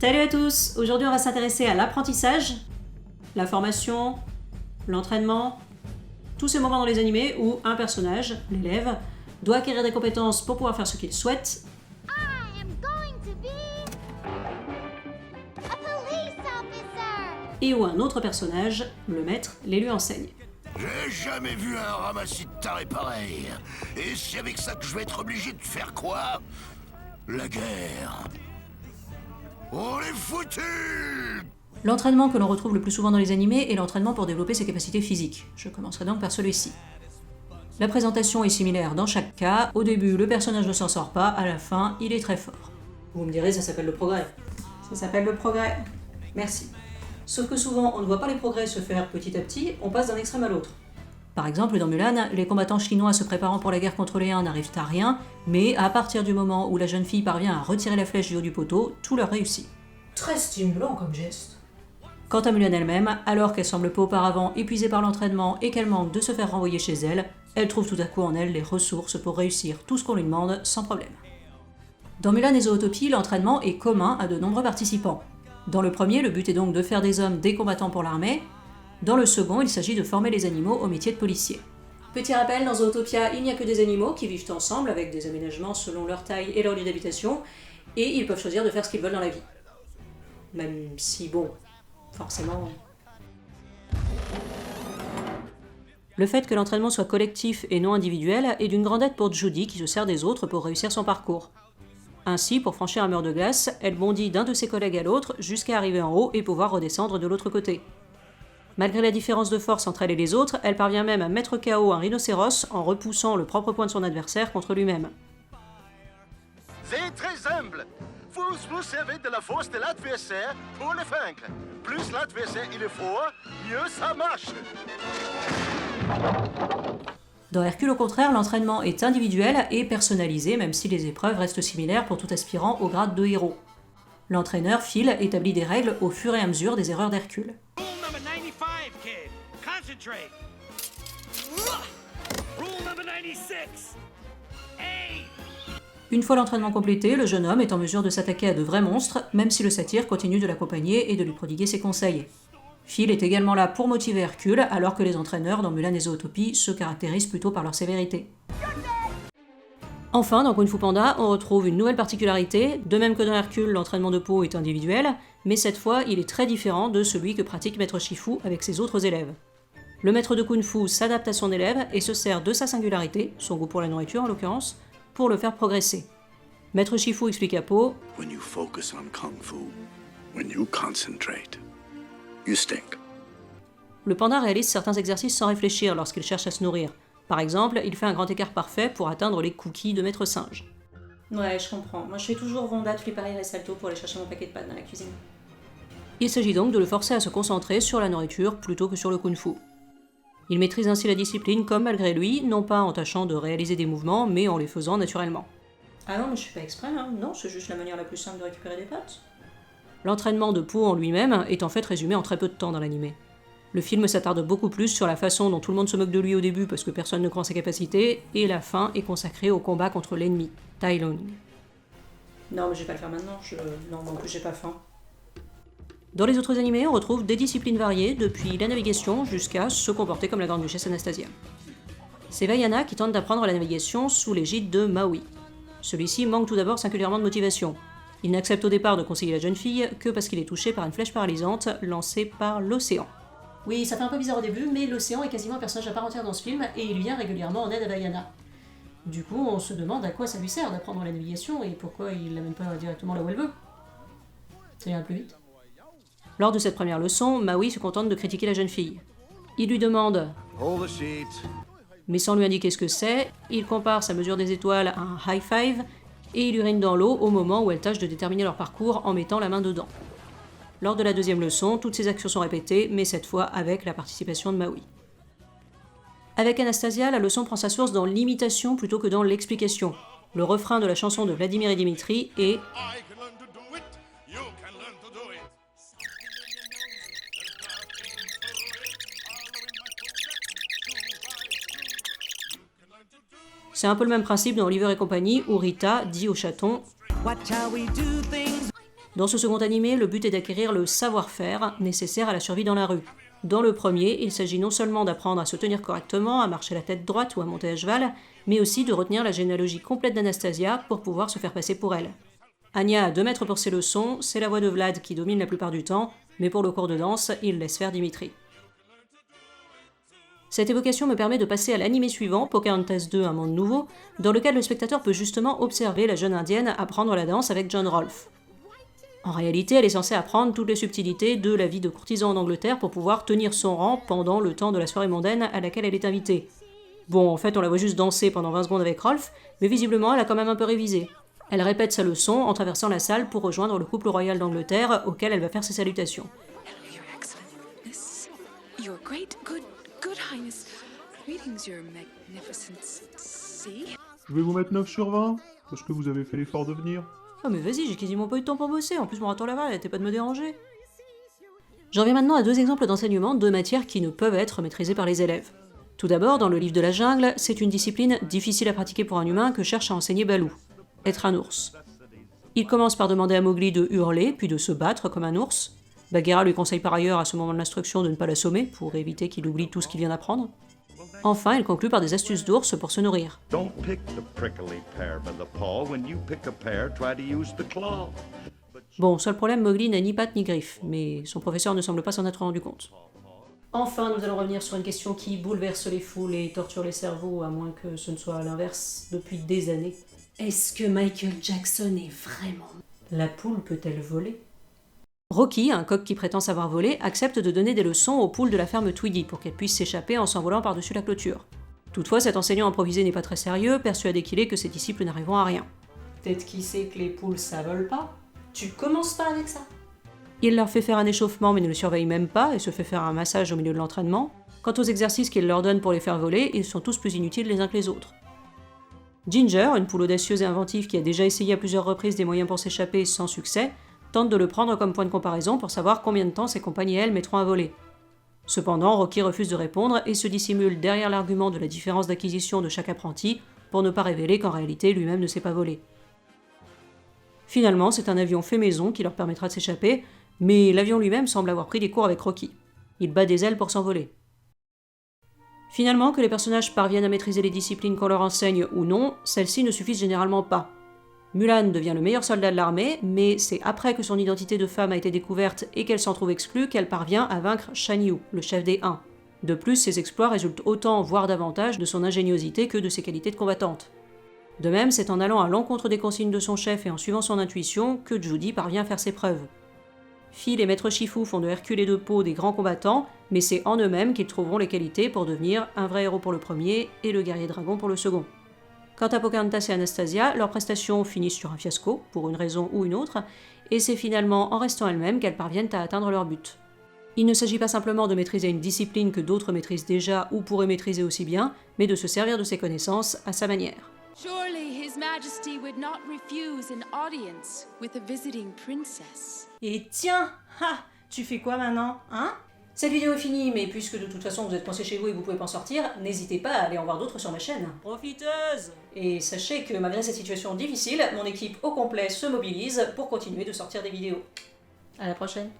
Salut à tous! Aujourd'hui on va s'intéresser à l'apprentissage, la formation, l'entraînement, tous ces moments dans les animés où un personnage, l'élève, doit acquérir des compétences pour pouvoir faire ce qu'il souhaite. Et où un autre personnage, le maître, les lui enseigne. J'ai jamais vu un ramassis de tarés pareil. Et c'est avec ça que je vais être obligé de faire quoi? La guerre. On est foutus! L'entraînement que l'on retrouve le plus souvent dans les animés est l'entraînement pour développer ses capacités physiques. Je commencerai donc par celui-ci. La présentation est similaire dans chaque cas. Au début, le personnage ne s'en sort pas, à la fin, il est très fort. Vous me direz, ça s'appelle le progrès. Ça s'appelle le progrès. Merci. Sauf que souvent, on ne voit pas les progrès se faire petit à petit, on passe d'un extrême à l'autre. Par exemple, dans Mulan, les combattants chinois se préparant pour la guerre contre les Huns n'arrivent à rien, mais à partir du moment où la jeune fille parvient à retirer la flèche du haut du poteau, tout leur réussit. Très stimulant comme geste. Quant à Mulan elle-même, alors qu'elle semble peu auparavant épuisée par l'entraînement et qu'elle manque de se faire renvoyer chez elle, elle trouve tout à coup en elle les ressources pour réussir tout ce qu'on lui demande sans problème. Dans Mulan et Zootopie, l'entraînement est commun à de nombreux participants. Dans le premier, le but est donc de faire des hommes des combattants pour l'armée. Dans le second, il s'agit de former les animaux au métier de policier. Petit rappel, dans Zootopia, il n'y a que des animaux qui vivent ensemble avec des aménagements selon leur taille et leur lieu d'habitation, et ils peuvent choisir de faire ce qu'ils veulent dans la vie. Même si, bon, forcément... Le fait que l'entraînement soit collectif et non individuel est d'une grande aide pour Judy qui se sert des autres pour réussir son parcours. Ainsi, pour franchir un mur de glace, elle bondit d'un de ses collègues à l'autre jusqu'à arriver en haut et pouvoir redescendre de l'autre côté. Malgré la différence de force entre elle et les autres, elle parvient même à mettre KO un rhinocéros en repoussant le propre poing de son adversaire contre lui-même. C'est très humble. Vous servez de la force de l'adversaire pour le vaincre. Plus l'adversaire il est fort, mieux ça marche. Dans Hercule, au contraire, l'entraînement est individuel et personnalisé, même si les épreuves restent similaires pour tout aspirant au grade de héros. L'entraîneur, Phil, établit des règles au fur et à mesure des erreurs d'Hercule. Rule number 95, kid. Concentrate. Rule number 96. Hey! Une fois l'entraînement complété, le jeune homme est en mesure de s'attaquer à de vrais monstres, même si le satyre continue de l'accompagner et de lui prodiguer ses conseils. Phil est également là pour motiver Hercule, alors que les entraîneurs dans Mulan et Zootopie se caractérisent plutôt par leur sévérité. Enfin, dans Kung Fu Panda, on retrouve une nouvelle particularité. De même que dans Hercule, l'entraînement de Po est individuel, mais cette fois, il est très différent de celui que pratique Maître Shifu avec ses autres élèves. Le maître de Kung Fu s'adapte à son élève et se sert de sa singularité, son goût pour la nourriture en l'occurrence, pour le faire progresser. Maître Shifu explique à Po « When you focus on Kung Fu, when you concentrate, you stink. » Le panda réalise certains exercices sans réfléchir lorsqu'il cherche à se nourrir. Par exemple, il fait un grand écart parfait pour atteindre les cookies de Maître Singe. Ouais, je comprends. Moi, je fais toujours rondade, flipperie et salto pour aller chercher mon paquet de pâtes dans la cuisine. Il s'agit donc de le forcer à se concentrer sur la nourriture plutôt que sur le kung-fu. Il maîtrise ainsi la discipline comme malgré lui, non pas en tâchant de réaliser des mouvements, mais en les faisant naturellement. Ah non, mais je fais pas exprès, hein. Non, c'est juste la manière la plus simple de récupérer des pâtes. L'entraînement de Po en lui-même est en fait résumé en très peu de temps dans l'animé. Le film s'attarde beaucoup plus sur la façon dont tout le monde se moque de lui au début parce que personne ne croit en ses capacités, et la fin est consacrée au combat contre l'ennemi, Tai Lung. Non, mais je vais pas le faire maintenant, non, mais en plus j'ai pas faim. Dans les autres animés, on retrouve des disciplines variées, depuis la navigation jusqu'à se comporter comme la grande duchesse Anastasia. C'est Vaiana qui tente d'apprendre la navigation sous l'égide de Maui. Celui-ci manque tout d'abord singulièrement de motivation. Il n'accepte au départ de conseiller la jeune fille que parce qu'il est touché par une flèche paralysante lancée par l'océan. Oui, ça fait un peu bizarre au début, mais l'océan est quasiment un personnage à part entière dans ce film et il vient régulièrement en aide à Vaiana. Du coup, on se demande à quoi ça lui sert d'apprendre la navigation et pourquoi il l'amène pas directement là où elle veut. Ça ira plus vite. Lors de cette première leçon, Maui se contente de critiquer la jeune fille. Il lui demande Hold the sheet. mais sans lui indiquer ce que c'est, il compare sa mesure des étoiles à un high five et il urine dans l'eau au moment où elle tâche de déterminer leur parcours en mettant la main dedans. Lors de la deuxième leçon, toutes ces actions sont répétées, mais cette fois avec la participation de Maui. Avec Anastasia, la leçon prend sa source dans l'imitation plutôt que dans l'explication. Le refrain de la chanson de Vladimir et Dimitri est I can learn to do it, you can learn to do it. C'est un peu le même principe dans Oliver et compagnie, où Rita dit au chaton Watch how we do things. « Dans ce second animé, le but est d'acquérir le savoir-faire nécessaire à la survie dans la rue. Dans le premier, il s'agit non seulement d'apprendre à se tenir correctement, à marcher la tête droite ou à monter à cheval, mais aussi de retenir la généalogie complète d'Anastasia pour pouvoir se faire passer pour elle. Anya a 2 mètres pour ses leçons, c'est la voix de Vlad qui domine la plupart du temps, mais pour le cours de danse, il laisse faire Dimitri. Cette évocation me permet de passer à l'animé suivant, Pocahontas 2, un monde nouveau, dans lequel le spectateur peut justement observer la jeune indienne apprendre la danse avec John Rolfe. En réalité, elle est censée apprendre toutes les subtilités de la vie de courtisan en Angleterre pour pouvoir tenir son rang pendant le temps de la soirée mondaine à laquelle elle est invitée. Bon, en fait, on la voit juste danser pendant 20 secondes avec Rolfe, mais visiblement, elle a quand même un peu révisé. Elle répète sa leçon en traversant la salle pour rejoindre le couple royal d'Angleterre auquel elle va faire ses salutations. Hello, Your Excellence. Your great, good highness. Greetings, Your Magnificence. See? Je vais vous mettre 9 sur 20, parce que vous avez fait l'effort de venir. Oh mais vas-y, j'ai quasiment pas eu de temps pour bosser, en plus mon raton Laval arrêtait pas de me déranger. J'en viens maintenant à 2 exemples d'enseignement de matières qui ne peuvent être maîtrisées par les élèves. Tout d'abord, dans le livre de la jungle, c'est une discipline difficile à pratiquer pour un humain que cherche à enseigner Baloo, être un ours. Il commence par demander à Mowgli de hurler, puis de se battre comme un ours. Bagheera lui conseille par ailleurs à ce moment de l'instruction de ne pas l'assommer, pour éviter qu'il oublie tout ce qu'il vient d'apprendre. Enfin, il conclut par des astuces d'ours pour se nourrir. Don't pick the prickly pear by the paw. When you pick a pear, try to use the claw. Bon, seul problème, Mowgli n'a ni pattes ni griffes, mais son professeur ne semble pas s'en être rendu compte. Enfin, nous allons revenir sur une question qui bouleverse les foules et torture les cerveaux, à moins que ce ne soit l'inverse, depuis des années. Est-ce que Michael Jackson est vraiment... La poule peut-elle voler ? Rocky, un coq qui prétend savoir voler, accepte de donner des leçons aux poules de la ferme Tweedy pour qu'elles puissent s'échapper en s'envolant par-dessus la clôture. Toutefois, cet enseignant improvisé n'est pas très sérieux, persuadé qu'il est que ses disciples n'arriveront à rien. Peut-être qu'il sait que les poules ça vole pas ? Tu commences pas avec ça ? Il leur fait faire un échauffement mais ne le surveille même pas et se fait faire un massage au milieu de l'entraînement. Quant aux exercices qu'il leur donne pour les faire voler, ils sont tous plus inutiles les uns que les autres. Ginger, une poule audacieuse et inventive qui a déjà essayé à plusieurs reprises des moyens pour s'échapper sans succès, tente de le prendre comme point de comparaison pour savoir combien de temps ses compagnes et elle mettront à voler. Cependant, Rocky refuse de répondre et se dissimule derrière l'argument de la différence d'acquisition de chaque apprenti pour ne pas révéler qu'en réalité lui-même ne sait pas voler. Finalement, c'est un avion fait maison qui leur permettra de s'échapper, mais l'avion lui-même semble avoir pris des cours avec Rocky. Il bat des ailes pour s'envoler. Finalement, que les personnages parviennent à maîtriser les disciplines qu'on leur enseigne ou non, celles-ci ne suffisent généralement pas. Mulan devient le meilleur soldat de l'armée, mais c'est après que son identité de femme a été découverte et qu'elle s'en trouve exclue qu'elle parvient à vaincre Shan Yu, le chef des Huns. De plus, ses exploits résultent autant, voire davantage, de son ingéniosité que de ses qualités de combattante. De même, c'est en allant à l'encontre des consignes de son chef et en suivant son intuition que Judy parvient à faire ses preuves. Phil et Maître Shifu font de Hercule et de Po des grands combattants, mais c'est en eux-mêmes qu'ils trouveront les qualités pour devenir un vrai héros pour le premier et le guerrier dragon pour le second. Quant à Pocahontas et Anastasia, leurs prestations finissent sur un fiasco, pour une raison ou une autre, et c'est finalement en restant elles-mêmes qu'elles parviennent à atteindre leur but. Il ne s'agit pas simplement de maîtriser une discipline que d'autres maîtrisent déjà ou pourraient maîtriser aussi bien, mais de se servir de ses connaissances à sa manière. Surely His Majesty would not refuse an audience with a visiting princess. Et tiens, tu fais quoi maintenant, hein ? Cette vidéo est finie, mais puisque de toute façon vous êtes coincés chez vous et que vous pouvez pas en sortir, n'hésitez pas à aller en voir d'autres sur ma chaîne. Profiteuse ! Et sachez que malgré cette situation difficile, mon équipe au complet se mobilise pour continuer de sortir des vidéos. À la prochaine.